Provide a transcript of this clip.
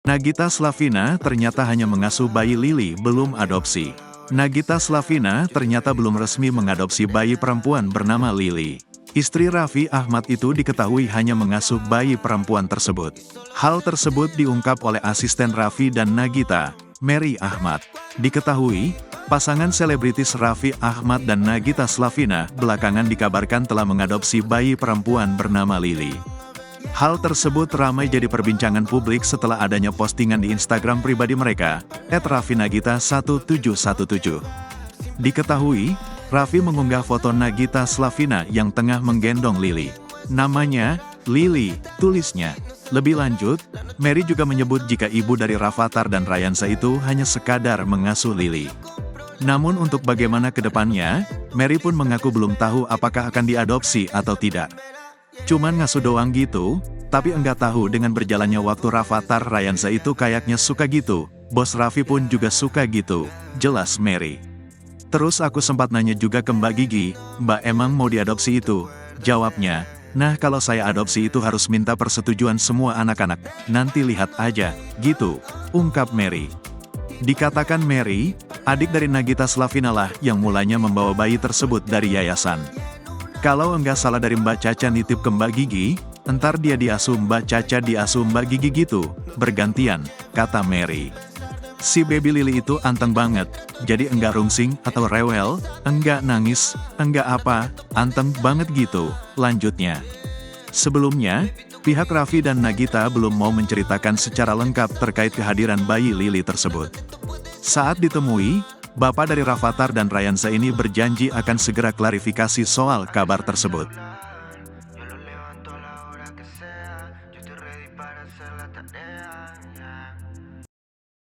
Nagita Slavina ternyata hanya mengasuh bayi Lily, belum adopsi. Nagita Slavina ternyata belum resmi mengadopsi bayi perempuan bernama Lily. Istri Raffi Ahmad itu diketahui hanya mengasuh bayi perempuan tersebut. Hal tersebut diungkap oleh asisten Raffi dan Nagita, Mary Ahmad. Diketahui, pasangan selebritis Raffi Ahmad dan Nagita Slavina belakangan dikabarkan telah mengadopsi bayi perempuan bernama Lily. Hal tersebut ramai jadi perbincangan publik setelah adanya postingan di Instagram pribadi mereka, @raffinagita1717. Diketahui, Raffi mengunggah foto Nagita Slavina yang tengah menggendong Lily. Namanya, Lily, tulisnya. Lebih lanjut, Mary juga menyebut jika ibu dari Rafattar dan Rayansa itu hanya sekadar mengasuh Lily. Namun untuk bagaimana ke depannya, Mary pun mengaku belum tahu apakah akan diadopsi atau tidak. Cuman ngasuh doang gitu, tapi enggak tahu dengan berjalannya waktu Rafattar Rayansa itu kayaknya suka gitu, bos Raffi pun juga suka gitu, jelas Mary. Terus aku sempat nanya juga ke Mbak Gigi, Mbak emang mau diadopsi itu? Jawabnya, nah kalau saya adopsi itu harus minta persetujuan semua anak-anak, nanti lihat aja, gitu, ungkap Mary. Dikatakan Mary, adik dari Nagita Slavina lah yang mulanya membawa bayi tersebut dari yayasan. Kalau enggak salah dari Mbak Caca nitip ke Mbak Gigi, entar dia diasuh Mbak Caca diasuh Mbak Gigi gitu, bergantian, kata Mary. Si baby Lily itu anteng banget, jadi enggak rungsing atau rewel, enggak nangis, enggak apa, anteng banget gitu, lanjutnya. Sebelumnya, pihak Raffi dan Nagita belum mau menceritakan secara lengkap terkait kehadiran bayi Lily tersebut. Saat ditemui, Bapak dari Rafattar dan Rayansa ini berjanji akan segera klarifikasi soal kabar tersebut.